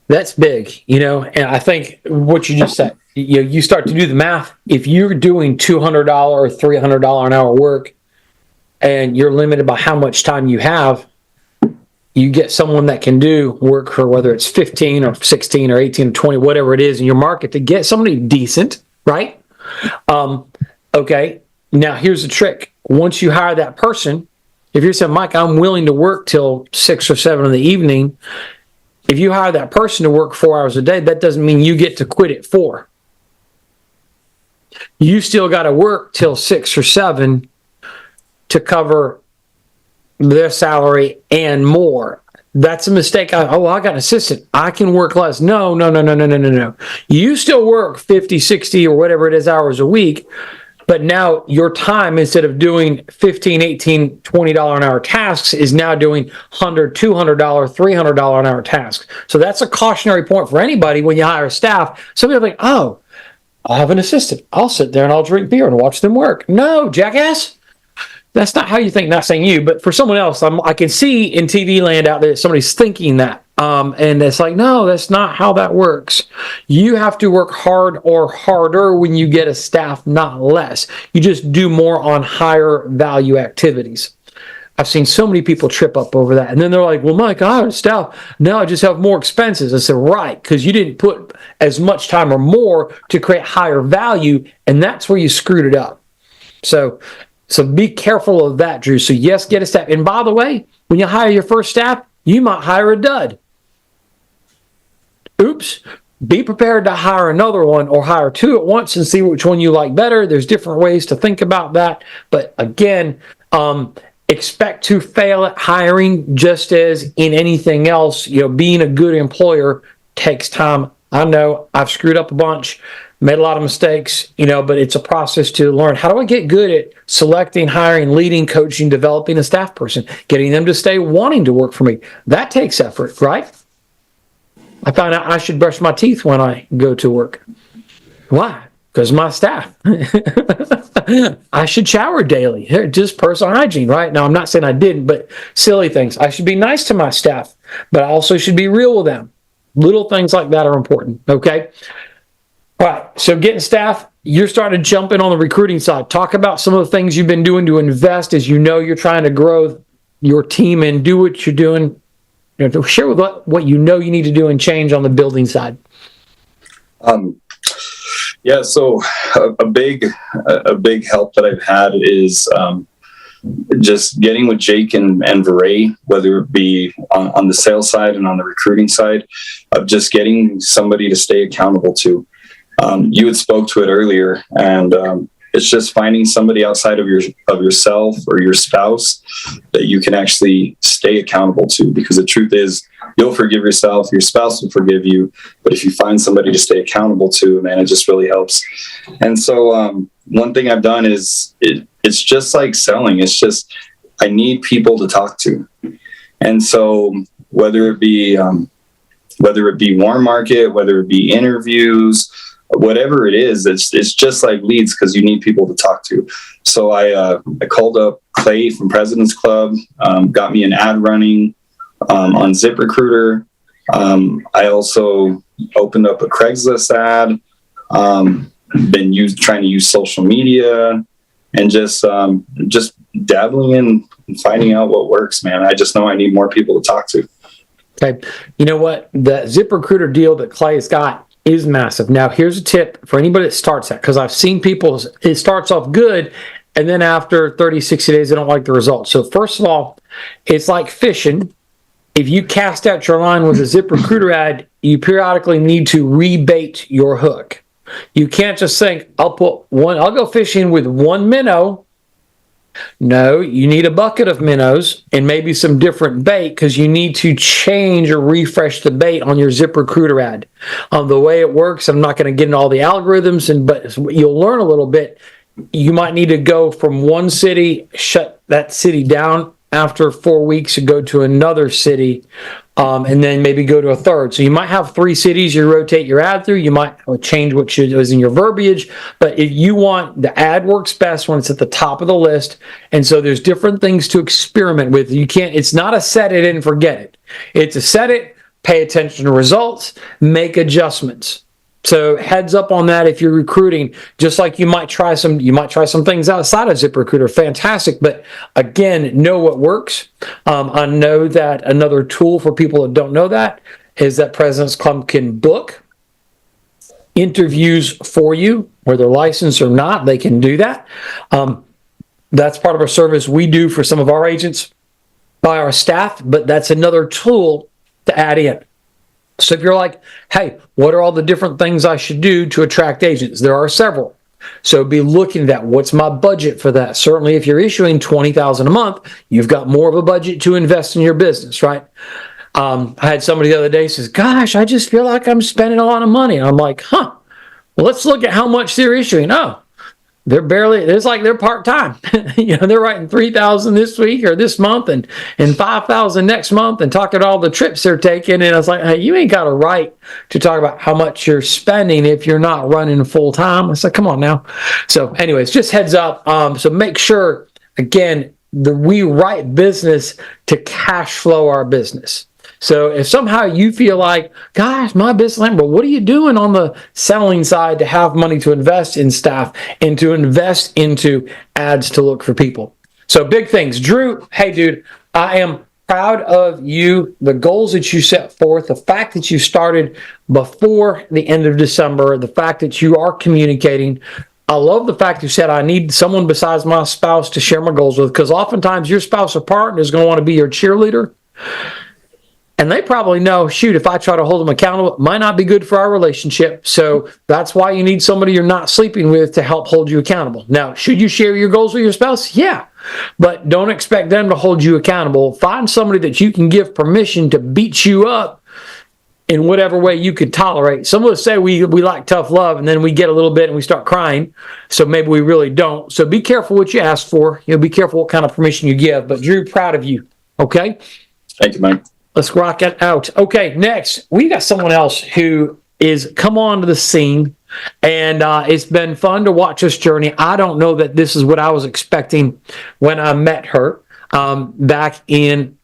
That's big, you know, and I think what you just said, you start to do the math. If you're doing $200 or $300 an hour work and you're limited by how much time you have, you get someone that can do work for whether it's 15 or 16 or 18 or 20, whatever it is in your market, to get somebody decent, right? Okay. Now here's the trick. Once you hire that person, if you're saying, Mike, I'm willing to work till 6 or 7 in the evening, if you hire that person to work 4 hours a day, that doesn't mean you get to quit at 4. You still got to work till 6 or 7 to cover their salary and more. That's a mistake. I got an assistant. I can work less. No. You still work 50, 60 or whatever it is hours a week, but now your time, instead of doing $15, $18, $20 an hour tasks, is now doing $100, $200, $300 an hour tasks. So that's a cautionary point for anybody when you hire staff. Some people think, oh, I'll have an assistant. I'll sit there and I'll drink beer and watch them work. No, jackass. That's not how you think. Not saying you, but for someone else, I can see in TV land out there somebody's thinking that. And it's like, no, that's not how that works. You have to work hard or harder when you get a staff, not less. You just do more on higher value activities. I've seen so many people trip up over that. And then they're like, well, Mike, I hired staff. Now I just have more expenses. I said, right, because you didn't put as much time or more to create higher value. And that's where you screwed it up. So be careful of that, Drew. So yes, get a staff. And by the way, when you hire your first staff, you might hire a dud. Oops. Be prepared to hire another one or hire 2 at once and see which one you like better. There's different ways to think about that. But again, expect to fail at hiring, just as in anything else. Being a good employer takes time. I know I've screwed up a bunch, made a lot of mistakes, but it's a process to learn. How do I get good at selecting, hiring, leading, coaching, developing a staff person, getting them to stay wanting to work for me? That takes effort, right? I found out I should brush my teeth when I go to work. Why? Because my staff. I should shower daily. Just personal hygiene, right? Now, I'm not saying I didn't, but silly things. I should be nice to my staff, but I also should be real with them. Little things like that are important, okay? All right, so getting staff, you're starting to jump in on the recruiting side. Talk about some of the things you've been doing to invest as you're trying to grow your team and do what you're doing. Share with what you need to do and change on the building side. Yeah, so a big help that I've had is just getting with Jake and Veray, whether it be on the sales side and on the recruiting side, of just getting somebody to stay accountable to. You had spoke to it earlier, and it's just finding somebody outside of yourself or your spouse that you can actually stay accountable to. Because the truth is, you'll forgive yourself, your spouse will forgive you, but if you find somebody to stay accountable to, man, it just really helps. And so one thing I've done is it's just like selling. It's just I need people to talk to, and so whether it be warm market, whether it be interviews, whatever it is, it's just like leads, because you need people to talk to. So I called up Clay from President's Club, got me an ad running on ZipRecruiter. I also opened up a Craigslist ad, been trying to use social media, and just dabbling in finding out what works, man. I just know I need more people to talk to. Okay. You know what? The ZipRecruiter deal that Clay's got is massive. Now, here's a tip for anybody that starts that, because I've seen people, it starts off good, and then after 30, 60 days, they don't like the results. So first of all, it's like fishing. If you cast out your line with a ZipRecruiter ad, you periodically need to rebait your hook. You can't just think, I'll go fishing with one minnow. No, you need a bucket of minnows and maybe some different bait, because you need to change or refresh the bait on your ZipRecruiter ad. The way it works, I'm not going to get into all the algorithms, but you'll learn a little bit. You might need to go from one city, shut that city down after 4 weeks, and go to another city, and then maybe go to a third. So you might have 3 cities you rotate your ad through. You might change what was in your verbiage, but if you want, the ad works best when it's at the top of the list. And so there's different things to experiment with. It's not a set it and forget it. It's a set it, pay attention to results, make adjustments. So heads up on that if you're recruiting, just like you might try some things outside of ZipRecruiter. Fantastic. But again, know what works. I know that another tool for people that don't know that is that President's Club can book interviews for you, whether licensed or not. They can do that. That's part of our service we do for some of our agents by our staff, but that's another tool to add in. So if you're like, hey, what are all the different things I should do to attract agents? There are several. So be looking at that. What's my budget for that? Certainly, if you're issuing $20,000 a month, you've got more of a budget to invest in your business, right? I had somebody the other day says, gosh, I just feel like I'm spending a lot of money. And I'm like, well, let's look at how much they're issuing. Oh, it's like they're part-time. They're writing $3,000 this week or this month and $5,000 next month and talking about all the trips they're taking. And I was like, hey, you ain't got a right to talk about how much you're spending if you're not running full-time. I said, come on now. So anyways, just heads up. So make sure, again, we write business to cash flow our business. So if somehow you feel like, gosh, my business, well, what are you doing on the selling side to have money to invest in staff and to invest into ads to look for people? So big things. Drew, hey, dude, I am proud of you, the goals that you set forth, the fact that you started before the end of December, the fact that you are communicating. I love the fact you said I need someone besides my spouse to share my goals with, because oftentimes your spouse or partner is going to want to be your cheerleader. And they probably know, shoot, if I try to hold them accountable, it might not be good for our relationship. So that's why you need somebody you're not sleeping with to help hold you accountable. Now, should you share your goals with your spouse? Yeah. But don't expect them to hold you accountable. Find somebody that you can give permission to beat you up in whatever way you could tolerate. Some of us say we like tough love, and then we get a little bit and we start crying. So maybe we really don't. So be careful what you ask for. Be careful what kind of permission you give. But Drew, proud of you. Okay? Thank you, Mike. Let's rock it out. Okay, next, we got someone else who is come onto the scene, and it's been fun to watch this journey. I don't know that this is what I was expecting when I met her back in,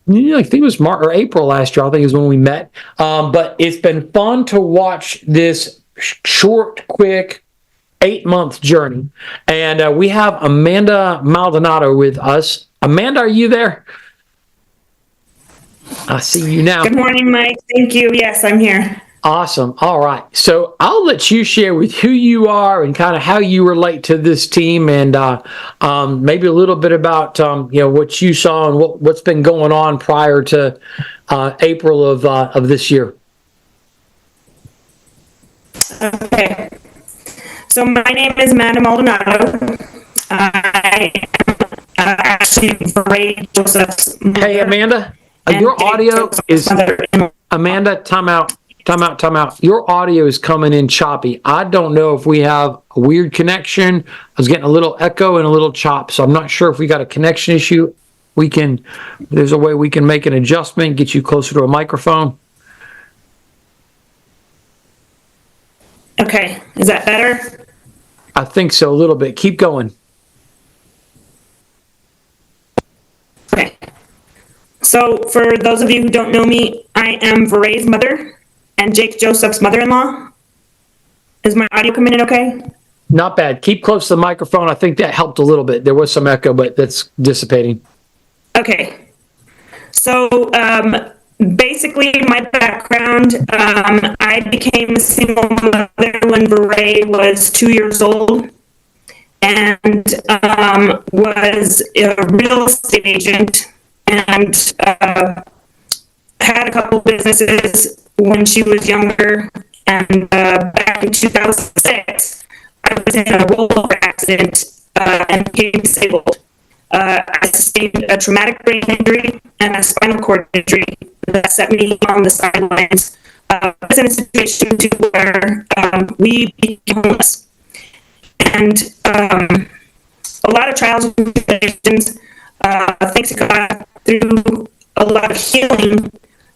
I think it was March or April last year. I think is when we met. But it's been fun to watch this short, quick 8-month journey. And we have Amanda Maldonado with us. Amanda, are you there? I see you now. Good morning, Mike. Thank you. Yes, I'm here. Awesome. All right. So I'll let you share with who you are and kind of how you relate to this team, and maybe a little bit about what you saw and what's been going on prior to April of this year. Okay. So my name is Amanda Maldonado. I am actually Ray Joseph's mother. Hey, Amanda. Your audio is Amanda. Time out. Your audio is coming in choppy. I don't know if we have a weird connection. I was getting a little echo and a little chop, so I'm not sure if we got a connection issue. There's a way we can make an adjustment, get you closer to a microphone. Okay, is that better? I think so, a little bit. Keep going. Okay. So for those of you who don't know me, I am Varay's mother and Jake Joseph's mother-in-law. Is my audio coming in okay? Not bad. Keep close to the microphone. I think that helped a little bit. There was some echo, but that's dissipating. Okay. So basically my background, I became a single mother when Varay was 2 years old and was a real estate agent and had a couple businesses when she was younger. And back in 2006, I was in a rollover accident and became disabled. I sustained a traumatic brain injury and a spinal cord injury that set me on the sidelines. I was in a situation to where we became homeless. And a lot of trials and tribulations, thanks to God, through a lot of healing,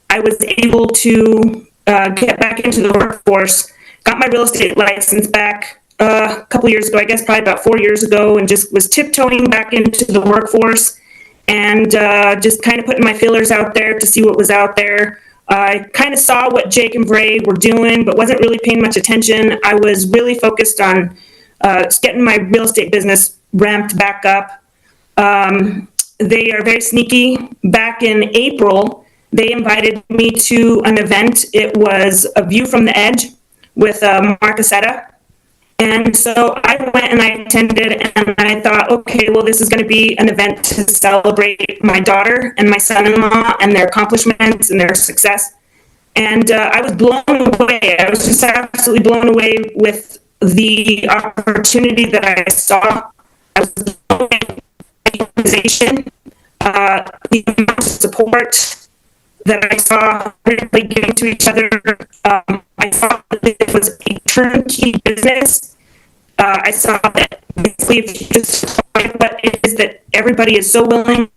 I was able to get back into the workforce, got my real estate license back a couple years ago, I guess probably about 4 years ago, and just was tiptoeing back into the workforce and just kind of putting my feelers out there to see what was out there. I kind of saw what Jake and Bray were doing, but wasn't really paying much attention. I was really focused on getting my real estate business ramped back up. They are very sneaky. Back in April, they invited me to an event. It was a view from the edge with Mark Aceta. And so I went and I attended, and I thought, okay, well, this is going to be an event to celebrate my daughter and my son-in-law and their accomplishments and their success. And I was blown away. I was just absolutely blown away with the opportunity that I saw. I was blown away by the organization, the amount of support that I saw everybody giving to each other. I saw that it was a turnkey business. I saw that basically if you just find what it is that everybody is so willing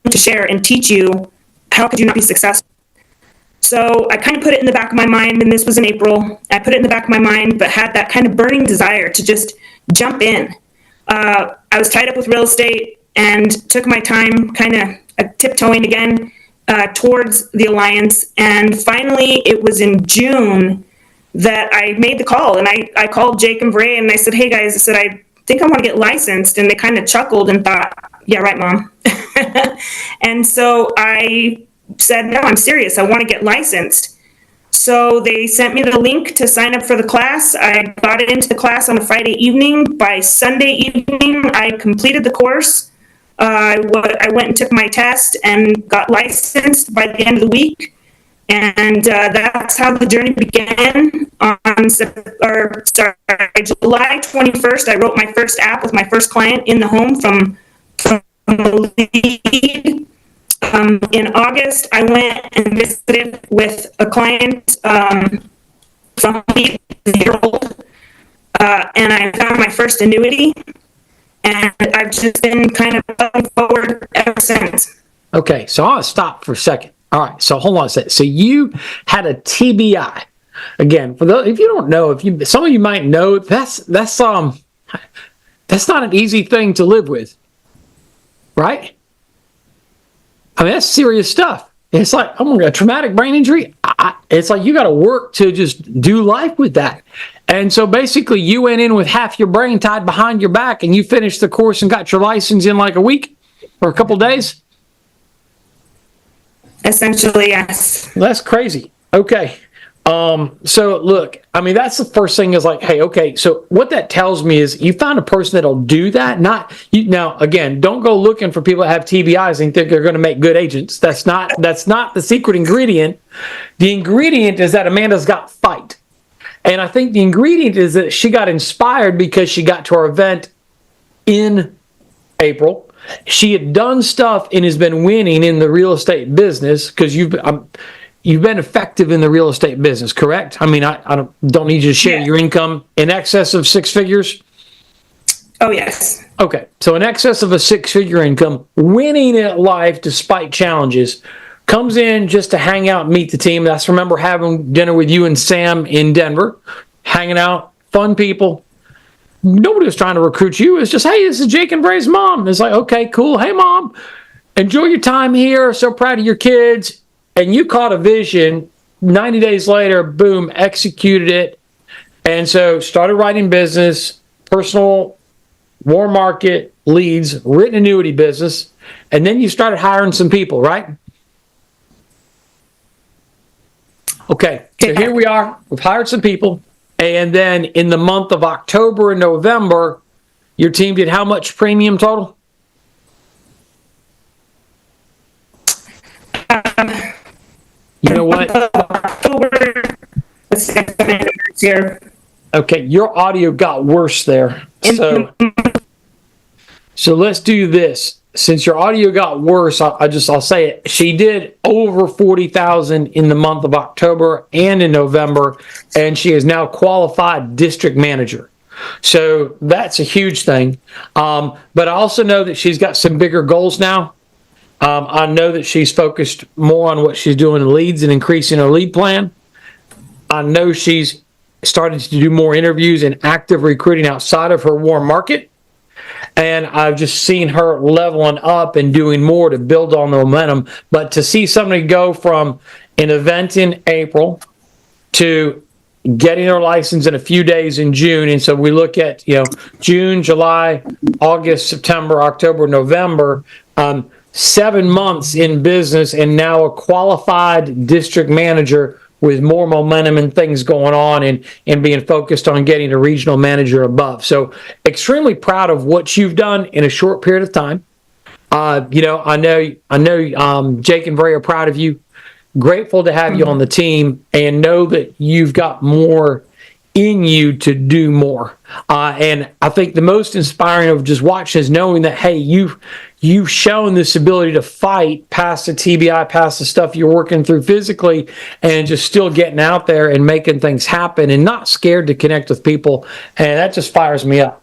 to share and teach you, how could you not be successful? So I kind of put it in the back of my mind, and this was in April. I put it in the back of my mind, but had that kind of burning desire to just jump in. I was tied up with real estate and took my time kind of tiptoeing again towards the alliance. And finally, it was in June that I made the call. And I called Jake and Bray, and I said, hey, guys, I said, I think I want to get licensed. And they kind of chuckled and thought, yeah, right, Mom. And so I said, no, I'm serious. I want to get licensed. So they sent me the link to sign up for the class. I got into the class on a Friday evening. By Sunday evening, I completed the course. I went and took my test and got licensed by the end of the week. And that's how the journey began. On July 21st, I wrote my first app with my first client in the home from the lead. In August, I went and visited with a client from 8-year-old, and I found my first annuity, and I've just been kind of going forward ever since. Okay, so I'll stop for a second. All right, so hold on a second. So you had a TBI. Again, for those, if you don't know, some of you might know, that's not an easy thing to live with, right? I mean, that's serious stuff. It's like, oh my God, traumatic brain injury. It's like you got to work to just do life with that. And so basically you went in with half your brain tied behind your back, and you finished the course and got your license in like a week or a couple days? Essentially, yes. That's crazy. Okay. So look, I mean, that's the first thing is like, hey, okay, so what that tells me is you found a person that'll do that. Not you. Now, again, don't go looking for people that have TBIs and think they're going to make good agents. That's not the secret ingredient. The ingredient is that Amanda's got fight. And I think the ingredient is that she got inspired because she got to our event in April. She had done stuff and has been winning in the real estate business because you've been effective in the real estate business, correct? I mean, I don't need you to share your income in excess of 6 figures? Oh, yes. Okay, so in excess of a 6-figure income, winning at life despite challenges, comes in just to hang out and meet the team. That's remember having dinner with you and Sam in Denver, hanging out, fun people. Nobody was trying to recruit you. It's just, hey, this is Jake and Bray's mom. It's like, okay, cool. Hey, Mom, enjoy your time here. So proud of your kids. And you caught a vision. 90 days later, boom, executed it. And so started writing business, personal, warm market, leads, written annuity business. And then you started hiring some people, right? Okay, so here we are. We've hired some people. And then in the month of October and November, your team did how much premium total? You know what? October. Okay, your audio got worse there. So let's do this. Since your audio got worse, I'll say it. She did over 40,000 in the month of October and in November, and she is now qualified district manager. So that's a huge thing. But I also know that she's got some bigger goals now. I know that she's focused more on what she's doing in leads and increasing her lead plan. I know she's started to do more interviews and active recruiting outside of her warm market. and I've just seen her leveling up and doing more to build on the momentum. But to see somebody go from an event in April to getting their license in a few days in June, and so we look at June, July, August, September, October, November, 7 months in business, and now a qualified district manager with more momentum and things going on, and being focused on getting a regional manager above. So extremely proud of what you've done in a short period of time. I know Jake and Bray are proud of you. Grateful to have you on the team, and know that you've got more in you to do more. And I think the most inspiring of just watching is knowing that, hey, you've shown this ability to fight past the TBI, past the stuff you're working through physically, and just still getting out there and making things happen, and not scared to connect with people. And that just fires me up.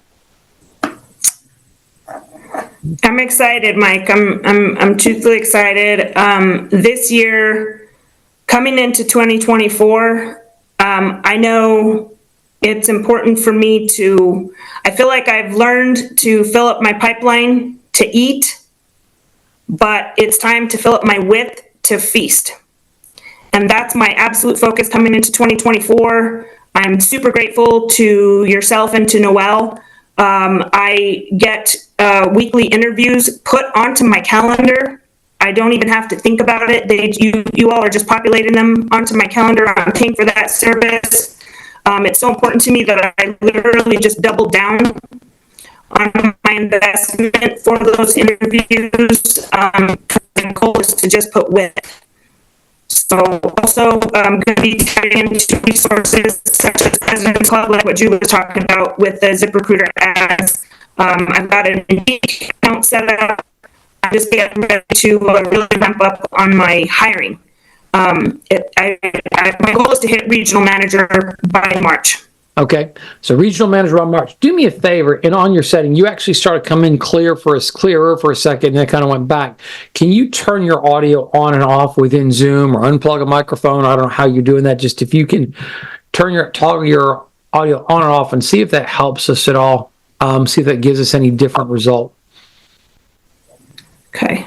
I'm excited, Mike. I'm truthfully excited. This year, coming into 2024, I know it's important for me I feel like I've learned to fill up my pipeline to eat, but it's time to fill up my width to feast. And that's my absolute focus coming into 2024. I'm super grateful to yourself and to Noel. I get weekly interviews put onto my calendar. I don't even have to think about it. You all are just populating them onto my calendar. I'm paying for that service. It's so important to me that I literally just double down on my investment for those interviews. The goal is to just put width. So also I'm going to be tapping into resources such as President's Club, like what Drew was talking about with the ZipRecruiter ads. I've got an unique account set up. I'm just getting ready to really ramp up on my hiring. My goal is to hit regional manager by March. Okay, so regional manager by March. Do me a favor, and on your setting, you actually started coming clearer for a second, and then kind of went back. Can you turn your audio on and off within Zoom, or unplug a microphone? I don't know how you're doing that. Just if you can toggle your audio on and off, and see if that helps us at all. See if that gives us any different result. Okay.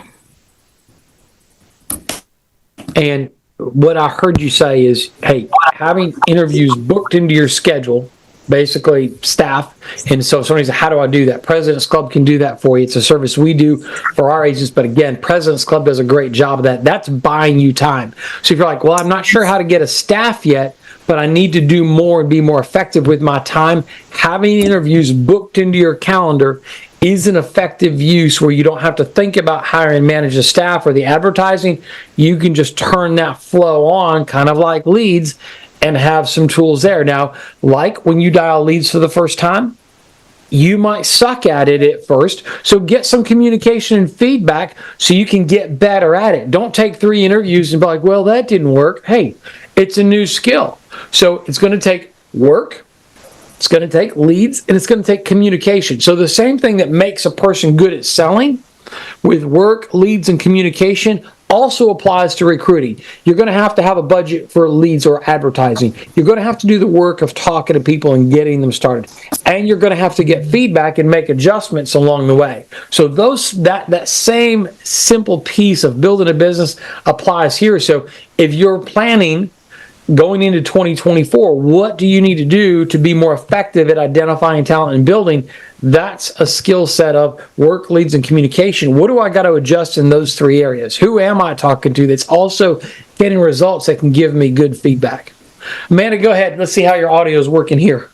And what I heard you say is, hey, having interviews booked into your schedule, basically staff. And so somebody said, how do I do that? President's Club can do that for you. It's a service we do for our agents. But again, President's Club does a great job of that. That's buying you time. So if you're like, well, I'm not sure how to get a staff yet, but I need to do more and be more effective with my time, having interviews booked into your calendar is an effective use where you don't have to think about hiring and manage the staff or the advertising. You can just turn that flow on, kind of like leads, and have some tools there. Now, like when you dial leads for the first time, you might suck at it at first, so get some communication and feedback so you can get better at it. Don't take 3 interviews and be like, well, that didn't work. Hey, it's a new skill. So it's going to take work, it's going to take leads, and it's going to take communication. So the same thing that makes a person good at selling with work, leads, and communication also applies to recruiting. You're going to have a budget for leads or advertising. You're going to have to do the work of talking to people and getting them started. And you're going to have to get feedback and make adjustments along the way. So that same simple piece of building a business applies here. So if you're planning going into 2024, what do you need to do to be more effective at identifying talent and building? That's a skill set of work, leads, and communication. What do I got to adjust in those 3 areas? Who am I talking to that's also getting results that can give me good feedback? Amanda, go ahead. Let's see how your audio is working here.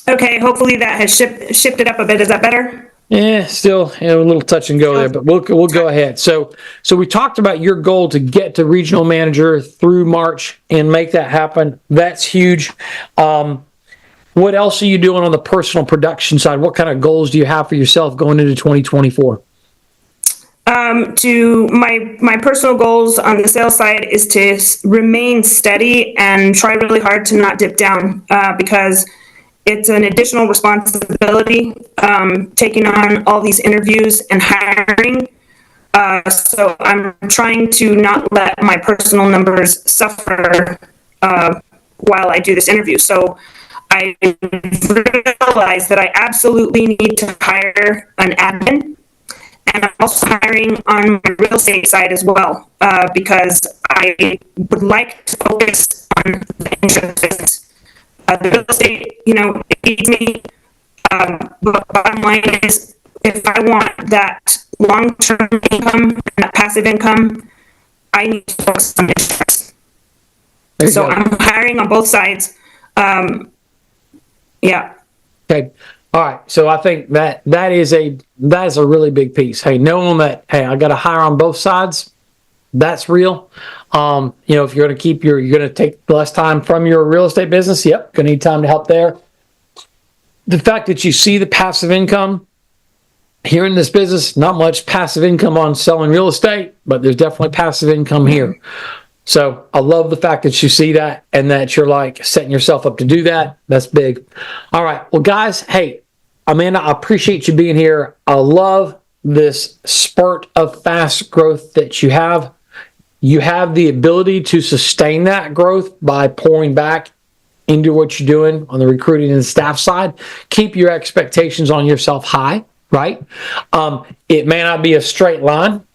Okay, hopefully that has shifted up a bit. Is that better? Yeah, still a little touch and go there, but we'll go ahead. So we talked about your goal to get to regional manager through March and make that happen. That's huge. What else are you doing on the personal production side? What kind of goals do you have for yourself going into 2024? To my personal goals on the sales side is to remain steady and try really hard to not dip down, because it's an additional responsibility, taking on all these interviews and hiring. So I'm trying to not let my personal numbers suffer while I do this interview. So I realized that I absolutely need to hire an admin, and I'm also hiring on my real estate side as well, because I would like to focus on the insurance business. The real estate, it feeds me. But bottom line is, if I want that long-term income and that passive income, I need to focus on insurance. So I'm hiring on both sides. Yeah. Okay. All right. So I think that is a really big piece. Hey, knowing that, hey, I got to hire on both sides. That's real. If you're going to you're going to take less time from your real estate business. Yep. Going to need time to help there. The fact that you see the passive income here in this business, not much passive income on selling real estate, but there's definitely passive income here. So I love the fact that you see that and that you're like setting yourself up to do that. That's big. All right. Well, guys, hey, Amanda, I appreciate you being here. I love this spurt of fast growth that you have. You have the ability to sustain that growth by pouring back into what you're doing on the recruiting and the staff side. Keep your expectations on yourself high, right? It may not be a straight line.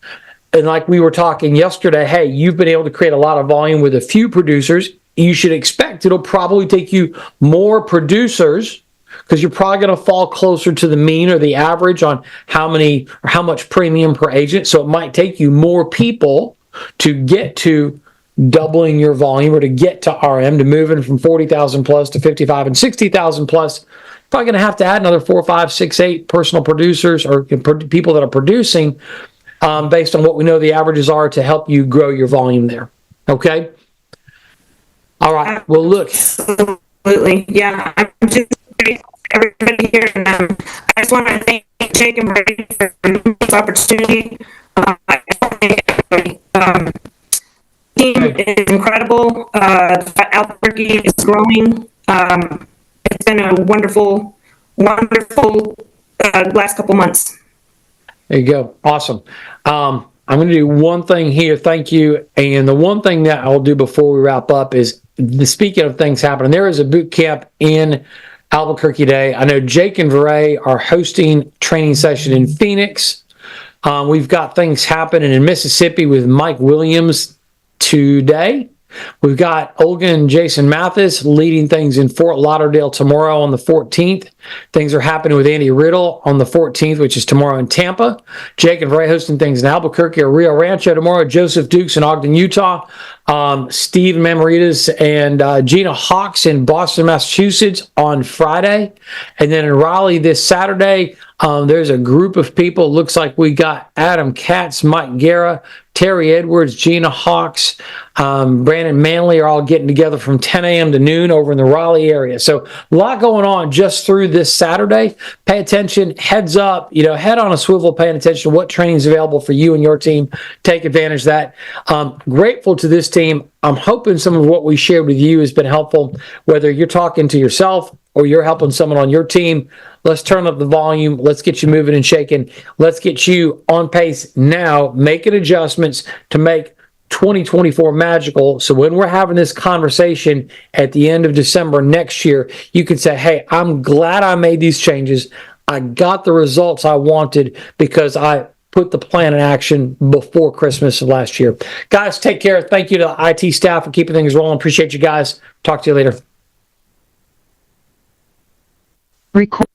And like we were talking yesterday, hey, you've been able to create a lot of volume with a few producers. You should expect it'll probably take you more producers, because you're probably going to fall closer to the mean or the average on how much premium per agent. So it might take you more people to get to doubling your volume, or to get to RM, to moving from 40,000 plus to 55 and 60,000 plus. Probably going to have to add another 4, 5, 6, 8 personal producers or people that are producing, based on what we know the averages are, to help you grow your volume there. Okay. All right. Well, look. Absolutely. Yeah. I'm just everybody here, and I just want to thank Jake and Brady for this opportunity. Team is incredible. Albuquerque is growing. It's been a wonderful last couple months. There you go. Awesome. I'm going to do one thing here. Thank you. And the one thing that I'll do before we wrap up is, speaking of things happening, there is a boot camp in Albuquerque today. I know Jake and Veray are hosting training session in Phoenix. We've got things happening in Mississippi with Mike Williams today. We've got Olga and Jason Mathis leading things in Fort Lauderdale tomorrow on the 14th. Things are happening with Andy Riddle on the 14th, which is tomorrow in Tampa. Jake and Ray hosting things in Albuquerque or Rio Rancho tomorrow. Joseph Dukes in Ogden, Utah. Steve Mamaritas and Gina Hawks in Boston, Massachusetts on Friday. And then in Raleigh this Saturday, there's a group of people. It looks like we got Adam Katz, Mike Guerra, Terry Edwards, Gina Hawks, Brandon Manley are all getting together from 10 a.m. to noon over in the Raleigh area. So a lot going on just through this Saturday. Pay attention, heads up, head on a swivel, paying attention to what training is available for you and your team. Take advantage of that. Grateful to this team. I'm hoping some of what we shared with you has been helpful, whether you're talking to yourself or you're helping someone on your team. Let's turn up the volume. Let's get you moving and shaking. Let's get you on pace now, making adjustments to make 2024 magical. So when we're having this conversation at the end of December next year, you can say, hey, I'm glad I made these changes. I got the results I wanted because I put the plan in action before Christmas of last year. Guys, take care. Thank you to the IT staff for keeping things rolling. Appreciate you guys. Talk to you later. Record.